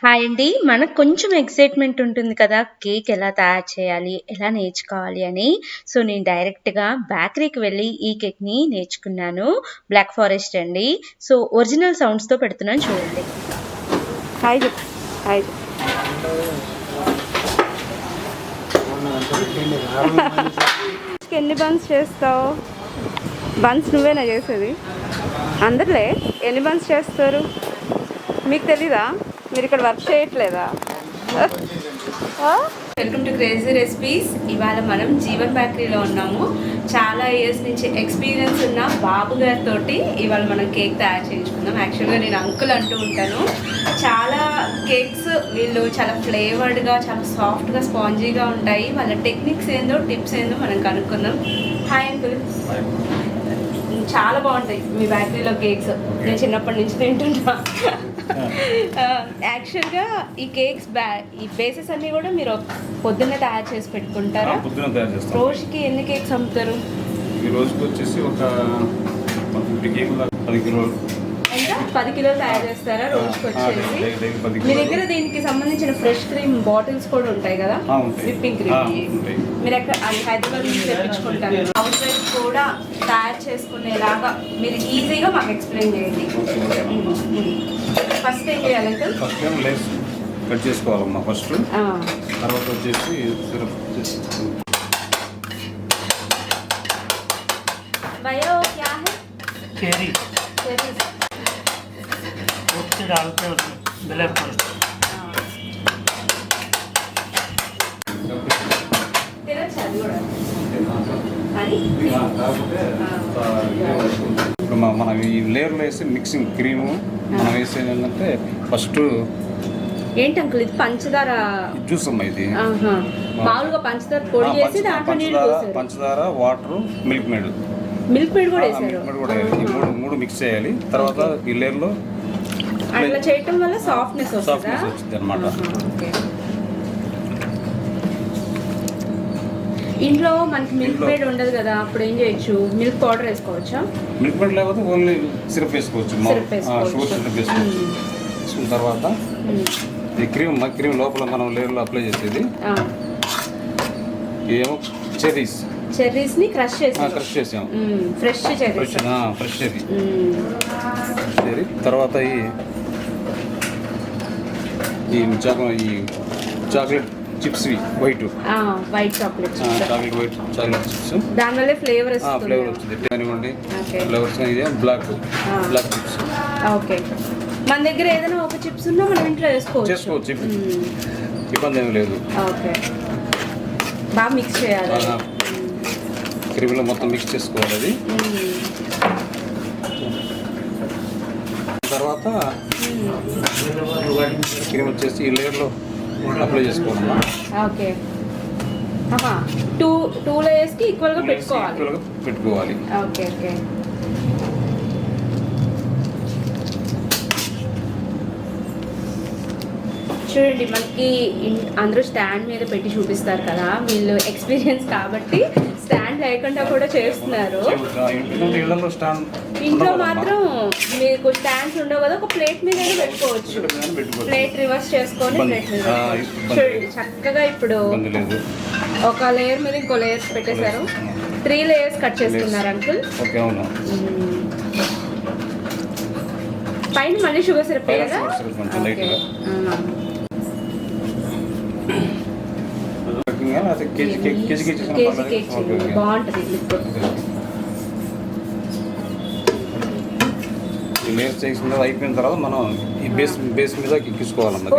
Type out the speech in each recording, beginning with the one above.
Hi అండి. మనకు కొంచెం ఎక్సైట్‌మెంట్ ఉంటుంది కదా! కేక్ ఎలా తయారు చేయాలి? ఎలా నేర్చుకోవాలి అని. సో, నేను డైరెక్ట్‌గా బేకరీకి వెళ్ళి ఈ కేక్‌ని నేర్చుకున్నాను. బ్లాక్ ఫారెస్ట్ అండి. సో, ఒరిజినల్ సౌండ్స్‌తో పెడుతున్నాను చూడండి. హాయ్ చెప్పు. హాయ్ చెప్పు. ఎన్ని బన్స్ చేస్తావు? బన్స్ నువ్వేనా చేసేది? అందరులే ఎన్ని బన్స్ చేస్తారు? మీకు తెలీదా? మీరు ఇక్కడ వర్క్ చేయట్లేదా? Welcome to crazy recipes. ఇవాళ మనం జీవన్ బేకరీలో ఉన్నాము. చాలా ఇయర్స్ నుంచి ఎక్స్పీరియన్స్ ఉన్న బాబు గారితో ఇవాళ మనం కేక్ తయారు చేయించుకుందాం. యాక్చువల్గా నేను అంకుల్ అంటూ ఉంటాను. చాలా కేక్స్ వీళ్ళు చాలా ఫ్లేవర్డ్గా, చాలా సాఫ్ట్గా, స్పాంజీగా ఉంటాయి. వాళ్ళ టెక్నిక్స్ ఏందో, టిప్స్ ఏందో మనం కనుక్కుందాం. Hi uncle. చాలా బాగుంటాయి మీ బేకరీలో కేక్స్. నేను చిన్నప్పటి నుంచి తింటున్నా. యాక్చువల్గా ఈ కేక్స్ ఈ బేసెస్ అన్నీ కూడా మీరు పొద్దున్నే తయారు చేసి పెట్టుకుంటారా? పొద్దున్న తయారు చేస్తాం. రోజుకి ఎన్ని కేక్స్ అమ్ముతారు? ఈ రోజుకి వచ్చేసి ఒక 50 కేకులు 10 కిలోలు. ఎంత? 10 కిలోలు తయారు చేస్తారా రోజుకి వచ్చేసి? మీ దగ్గర దీనికి సంబంధించిన ఫ్రెష్ క్రీమ్ బాటిల్స్ కూడా ఉంటాయి కదా, విప్పింగ్ క్రీమ్? మీరు ఎక్కడ హైదరాబాద్ నుంచి తెప్పించుకుంటారు? హౌస్ వైఫ్ కూడా తయారు చేసుకునేలాగా మీరు ఈజీగా మాకు ఎక్స్ప్లెయిన్ చేయండి. ఫస్ట్ ఏం చేయాలంటే ఫస్ట్ ఏమో లేస్ కట్ చేసుకోవాలమ్మా. ఫస్ట్ తర్వాత వచ్చేసి సిరప్ भैया वो क्या है? चेरी चेरी उससे डालते हैं उसमें ब्लैक फॉरेस्ट। तेरा चालू रहा है ఇప్పుడు మనం ఈ లేయర్లో వేసి మిక్సింగ్ క్రీము మనం వేసేది ఏంటంటే ఫస్ట్ ఏంటి అంకుల్ ఇది? పంచదార జ్యూస్ అమ్మా ఇది. మామూలుగా పంచదార పొడి చేసి దాంట్లో నీళ్ళు పోసారు. పంచదార, water, milk made. Milk made కూడా వేసారు. ఈ మూడు మిక్స్ చేయాలి. తర్వాత ఈ లేయర్లో అట్లా చేయటం వల్ల సాఫ్ట్నెస్ వచ్చింది అనమాట. ఇంట్లో మనకి మిల్క్ మేడ్ ఉండదు కదా, అప్పుడు ఏం చేయొచ్చు? మిల్క్ పౌడర్ వేసుకోవచ్చా? మిల్క్ మేడ్ లేకపోతే ఓన్లీ సిరప్ వేసుకోవచ్చు. షుగర్ సిరప్ వేసుకోవచ్చు. వేసుకున్న తర్వాత ఈ క్రీమ్ లోపల మనం లేయర్లో అప్లై చేసేది ఏమో చెర్రీస్ ని క్రష్ చేసాం. Fresh cherry. తర్వాత ఈ chocolate chips, white chocolate chips. దానివల్ల ఫ్లేవర్ వచ్చింది కానివ్వండి. ఫ్లేవర్స్ ఇదే బ్లాక్ చిప్స్. ఓకే, మన దగ్గర ఏదైనా ఒక చిప్స్ ఉన్నా మనం ఇంట్లో చేసుకోవచ్చు. ఇబ్బంది ఏమి లేదు. ఓకే, బాగా మిక్స్ చేయాలి. క్రీమ్లో మొత్తం మిక్స్ చేసుకోవాలి. అది తర్వాత క్రీమ్ వచ్చేసి ఈ లేయర్లో అప్లై చేసుకోవాలమ్మా. ఓకే, టూ లేయర్స్కి ఈక్వల్గా పెట్టుకోవాలి. Okay okay. చూడండి, మనకి అందరూ స్టాండ్ మీద పెట్టి చూపిస్తారు కదా, వీళ్ళు ఎక్స్పీరియన్స్ కాబట్టి స్టాండ్ లేకుండా కూడా చేస్తున్నారు. ఇంట్లో మాత్రం మీకు స్టాండ్స్ ఉండవు కదా, ఒక ప్లేట్ మీద పెట్టుకోవచ్చు. ప్లేట్ రివర్స్ చేసుకొని ప్లేట్ మీద చూడండి చక్కగా. ఇప్పుడు ఒక లేయర్ మీద ఇంకో లేయర్స్ పెట్టేశారు. 3 లేయర్స్ కట్ చేసుకున్నారు అంకుల్. పైన మళ్ళీ షుగర్ సిరప్ వేయాలా? బాగుంటుంది. అయిపోయిన తర్వాత మనం ఈ బేస్ మీద ఎక్కించుకోవాలన్నమాట.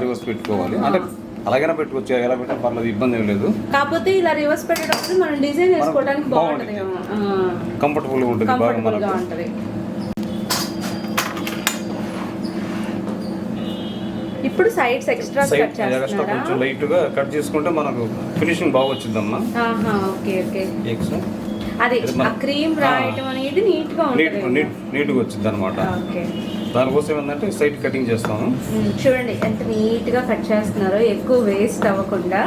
రివర్స్ పెట్టుకోవాలి. అంటే అలాగైనా పెట్టుకోవచ్చు, ఎలా పెట్టినా పర్లేదు, ఇబ్బంది ఏం లేదు. కాకపోతే ఇలా రివర్స్ పెట్టేటప్పుడు మనం డిజైన్ వేసుకోవడానికి బాగుంటుంది, కంఫర్టబుల్గా ఉంటుంది, బాగా ఉంటుంది. ఇప్పుడు సైడ్స్ ఎక్స్ట్రా కొంచెం లైట్ గా కట్ చేసుకుంటే మనకు ఫినిషింగ్ బాగా వచ్చిందమ్మా. Okay okay. అది క్రీమ్ రాయటం అనేది నీట్ గా వచ్చింది అనమాట. ఓకే. దానికోసం ఏంటంటే సైడ్ కటింగ్ చేస్తాము. చూడండి ఎంత నీట్గా కట్ చేస్తున్నారో, ఎక్కువ వేస్ట్ అవ్వకుండా.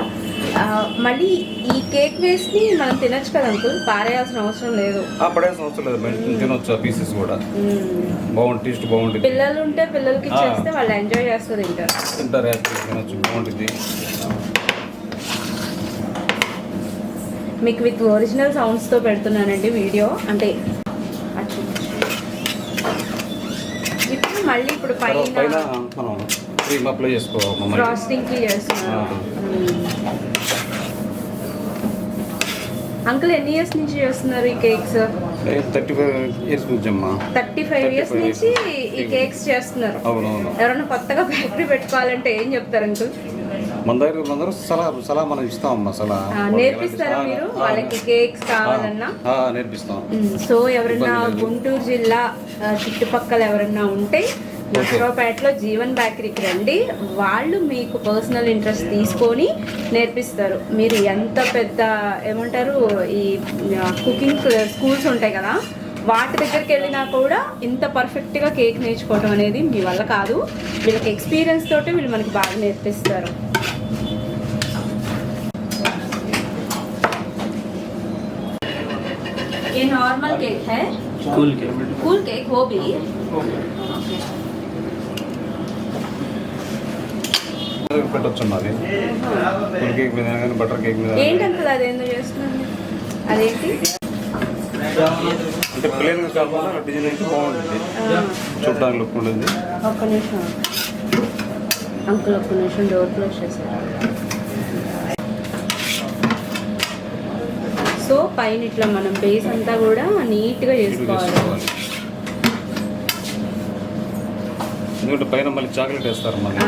మళ్ళీ ఈ కేక్ వేస్ట్ని మనం తినొచ్చు కదా అంకుల్, పారేయాల్సిన అవసరం లేదు. పడేయాల్సిన అవసరం లేదు, బయట తినొచ్చు ఆ పీసెస్ కూడా. బాగుంటుంది, టేస్ట్ బాగుంటుంది. పిల్లలు ఉంటే పిల్లలకి ఇచ్చేస్తే వాళ్ళు ఎంజాయ్ చేస్తూ తింటారు, తినొచ్చు, బాగుంటుంది. మీకు విత్ ఒరిజినల్ సౌండ్స్తో పెడుతున్నానండి వీడియో, అంటే ఇప్పుడు మళ్ళీ ఇప్పుడు పైన పైన మనం క్రీమ్ అప్లై చేసుకోవాలి, ఫ్రాస్టింగ్కి చేస్తున్నాను. అంకుల్ ఎన్ని ఇయర్స్ నుంచి చేస్తున్నారు ఈ కేక్స్? 35 ఇయర్స్ నుంచి అమ్మా. 35 ఇయర్స్ నుంచి ఈ కేక్స్ చేస్తున్నారు. అవునవును. ఎవరైనా కొత్తగా ఫ్యాక్టరీ పెట్టుకోవాలంటే ఏం చెప్తారు అంకుల్? మన దగ్గర సలహా మనం ఇస్తామమ్మా, సలహా నేర్పిస్తారా మీరు వాళ్ళకి కేక్స్ కావాలన్నా? నేర్పిస్తాం. సో ఎవరైనా గుంటూరు జిల్లా చుట్టుపక్కల ఎవరైనా ఉంటే నర్సరావుపేటలో జీవన్ బేకరీకి రండి, వాళ్ళు మీకు పర్సనల్ ఇంట్రెస్ట్ తీసుకొని నేర్పిస్తారు. మీరు ఎంత పెద్ద ఏమంటారు ఈ కుకింగ్ స్కూల్స్ ఉంటాయి కదా, వాటి దగ్గరికి వెళ్ళినా కూడా ఇంత పర్ఫెక్ట్గా కేక్ నేర్చుకోవడం అనేది మీ వల్ల కాదు. వీళ్ళకి ఎక్స్పీరియన్స్ తోటి వీళ్ళు మనకి బాగా నేర్పిస్తారు. ये नॉर्मल केक है, कूल केक वो भी పెట్టచ్చు అది. కేక్ మీద కానీ బటర్ కేక్ మీద ఏంటి అంకుల్ అదేందో చేస్తున్నాను, అదేంటి అంటే ప్లేన్గా కాకుండా డిజైన్ అయితే బాగుంటుంది, చూడడానికి లుక్ ఉంటుంది. ఒక్క నిమిషం అంకుల్, ఒక్క నిమిషం డోర్ క్లోజ్ చేశారు. సో పైన ఇట్లా మనం బేస్ అంతా కూడా నీట్గా చేసుకోవాలి. ఎందుకంటే పైన మళ్ళీ చాక్లెట్ వేస్తారు, మళ్ళీ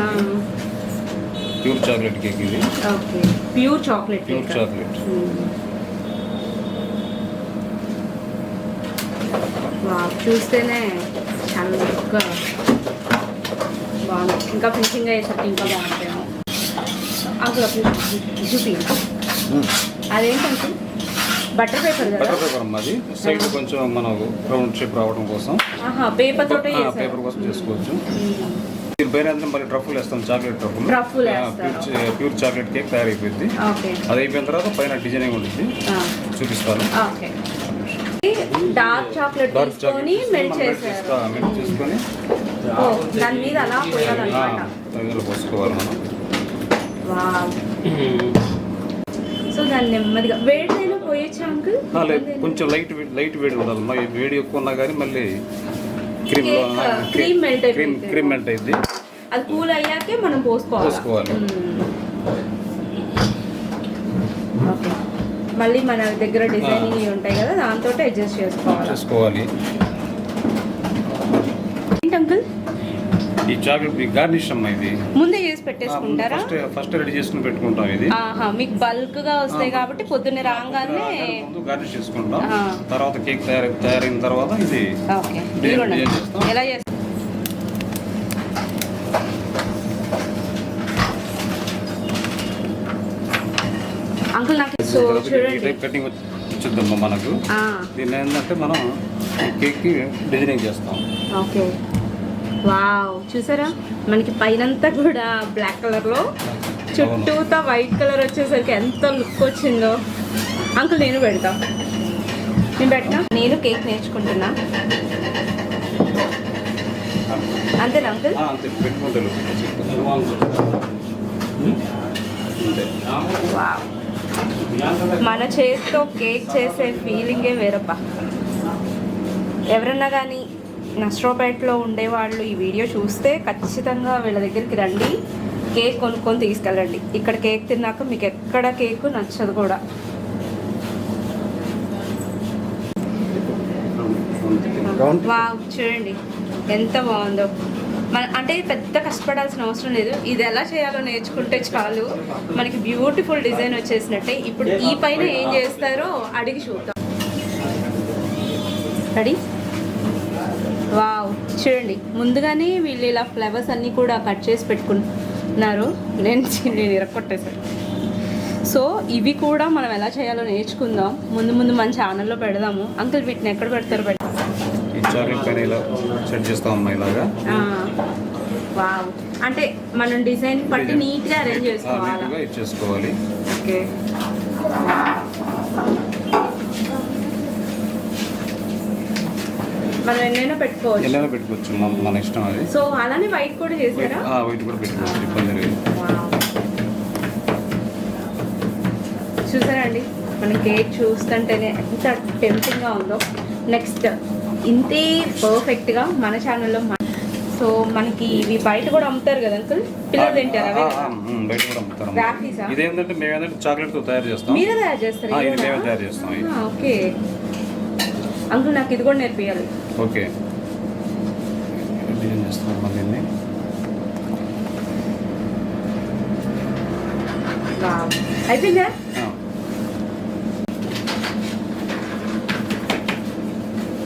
ప్యూర్ చాక్లెట్ కేక్ ఇది. Okay, pure chocolate. Pure chocolate. చూస్తేనే చాలా లుక్గా బాగుంది. ఇంకా ఫినిషింగ్ అయ్యేసరికి ఇంకా బాగుంటాయేమో. అంకుల్ చూపి అదేంటంటే బటర్ పేపర్ కదా? బటర్ పేపర్ అమ్మా, అది సైడ్ కొంచెం మనకు రౌండ్ షేప్ రావడం కోసం పేపర్ తోటే పేపర్ కోసం చేసుకోవచ్చు. దీనిపైన మళ్ళీ ట్రఫుల్ వేస్తాం, chocolate truffle. Pure chocolate cake తయారైపోయింది. అది అయిపోయిన తర్వాత పైన డిజైనింగ్ ఉంటుంది, చూపిస్తాను. డార్క్ చాక్లెట్ తీసుకొని మెల్ట్ చేసుకొని దాని మీద అలా పోయాలన్నమాట. పోసుకోవాలి మనం. సో దాన్ని నెమ్మదిగా వేడిలో పోయొచ్చు అంకుల్? కొంచెం లైట్ వేడి ఉండాలి, వేడి ఎక్కువ ఉన్నా కానీ మళ్ళీ క్రీమ్ మెల్ట్ అయింది. అది కూల్ అయ్యాకే మనం పోసుకోవాలి. ఓకే, మళ్ళీ మన దగ్గర డిజైనింగ్ ఉంటాయి కదా, దాంతో అడ్జస్ట్ చేసుకోవాలి. ఏంటి అంకుల్ ఈ చాక్లెట్ గార్నిష్ అమ్మా, ఇది ముందే చేసి పెట్టేసుకుంటారా? ఫస్ట్ రెడీ చేసుకుని పెట్టుకుంటాం. ఇది మీకు బల్క్ గా వస్తాయి కాబట్టి పొద్దున్నే రాగానే గార్నిష్ చేసుకుంటాం. తర్వాత కేక్ తయారైన తర్వాత ఇది ఎలా చేస్తాం? అంకుల్ నాకు కటింగ్ వచ్చిందమ్మా మనకు. దీన్ని ఏంటంటే మనం కేక్ కి డిజైనింగ్ చేస్తాం. ఓకే, వావ్, చూసారా మనకి పైనంతా కూడా బ్లాక్ కలర్లో, చుట్టూతా వైట్ కలర్ వచ్చేసరికి ఎంత లుక్ వచ్చిందో. అంకుల్ నేను పెట్టినా నేను కేక్ నేర్చుకుంటున్నా, అంతేనా అంకుల్? వావ్, మన చేతితో కేక్ చేసే ఫీలింగే వేరబ్బా. ఎవరన్నా కానీ నర్సరావుపేటలో ఉండేవాళ్ళు ఈ వీడియో చూస్తే ఖచ్చితంగా వీళ్ళ దగ్గరికి రండి, కేక్ కొనుక్కొని తీసుకెళ్ళండి. ఇక్కడ కేక్ తిన్నాక మీకు ఎక్కడ కేక్ నచ్చదు కూడా. వావ్, చూడండి ఎంత బాగుందో. అంటే పెద్ద కష్టపడాల్సిన అవసరం లేదు, ఇది ఎలా చేయాలో నేర్చుకుంటే చాలు మనకి బ్యూటిఫుల్ డిజైన్ వచ్చేసినట్టే. ఇప్పుడు ఈ పైన ఏం చేస్తారో అడిగి చూద్దాం. రెడీ? వావ్, చూడండి ముందుగానే వీళ్ళు ఇలా ఫ్లవర్స్ అన్నీ కూడా కట్ చేసి పెట్టుకున్నారు. నేను ఇరక్కొట్టేసాను. సో ఇవి కూడా మనం ఎలా చేయాలో నేర్చుకుందాం. ముందు మన ఛానల్లో పెడదాము. అంకుల్ వీటిని ఎక్కడ పెడతారు? చాక్లెట్ పైన ఇలా సెట్ చేస్తామమ్మా ఇలాగా. వావ్, అంటే మనం డిజైన్ బట్టి నీట్గా అరేంజ్ చేసుకోవాలి. నీట్గా ఇచ్చేసుకోవాలి. ఓకే, మనం ఎన్నైనా పెట్టుకోవచ్చు. ఎన్నైనా పెట్టుకోవచ్చు, మన ఇష్టం అది. సో అలానే వైట్ కూడా చేసారా? వైట్ కూడా పెట్టుకోవచ్చు, ఇబ్బంది లేదు. చూసారండి, మన కేక్ చూస్తుంటేనే ఎంత టెంప్టింగ్గా ఉందో. నెక్స్ట్ ఇంతే పర్ఫెక్ట్గా మన ఛానల్లో. సో మనకి ఇవి బయట కూడా అమ్ముతారు కదా అంకుల్, పిల్లలు తింటారు అవే కదా? బయట కూడా అమ్ముతారు. రాఫీసా? ఇదేంటంటే మేమేంటంటే చాక్లెట్తో తయారు చేస్తాం. మీరే తయారు చేస్తారు? ఇది మేమే తయారు చేస్తాం. ఓకే అంకుల్, నాకు ఇది కూడా నేర్పియాలి. ఓకే, డిజైన్ చేస్తాం దీన్ని. అయిపోయిందా?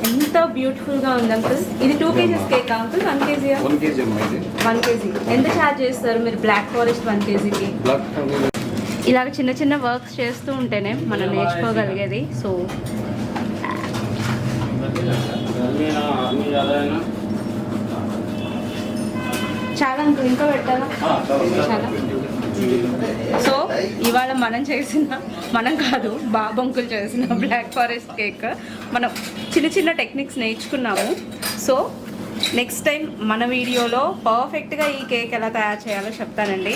ఎంత బ్యూటిఫుల్ గా ఉంది అంకుల్. ఇది 2 kgs cake uncle? 1 kg? 1 kg అమ్మా ఇది. 1 kg ఎంత ఛార్జ్ చేస్తారు మీరు బ్లాక్ ఫారెస్ట్ 1 kgకి? ఇలాగ చిన్న చిన్న వర్క్స్ చేస్తూ ఉంటేనే మనం నేర్చుకోగలిగేది. సో చాలా అంకుల్, ఇంకా పెట్టాలా? చాలా. సో ఇవాళ మనం కాదు బాబు అంకుల్ చేసిన బ్లాక్ ఫారెస్ట్ కేక్ మనం చిన్న చిన్న టెక్నిక్స్ నేర్చుకున్నాము. సో నెక్స్ట్ టైం మన వీడియోలో పర్ఫెక్ట్గా ఈ కేక్ ఎలా తయారు చేయాలో చెప్తానండి.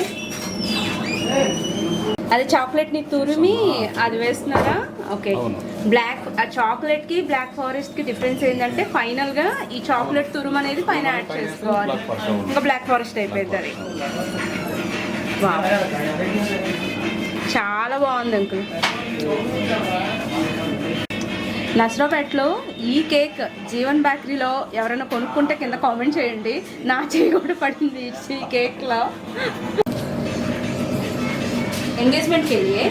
అది చాక్లెట్ని తురిమి అది వేస్తున్నారా? ఓకే. బ్లాక్ ఆ చాక్లెట్కి బ్లాక్ ఫారెస్ట్కి డిఫరెన్స్ ఏంటంటే ఫైనల్గా ఈ చాక్లెట్ తురుము అనేది పైన యాడ్ చేసుకోవాలి, ఇంకా బ్లాక్ ఫారెస్ట్ అయిపోయింది అది. చాలా బాగుంది అంకుల్. నసరాపేటలో ఈ కేక్ జీవన్ బేకరీలో ఎవరైనా కొనుక్కుంటే కింద కామెంట్ చేయండి. నా చేయి కూడా పడింది ఈ కేక్లో. ఎంగేజ్మెంట్కి వెళ్ళి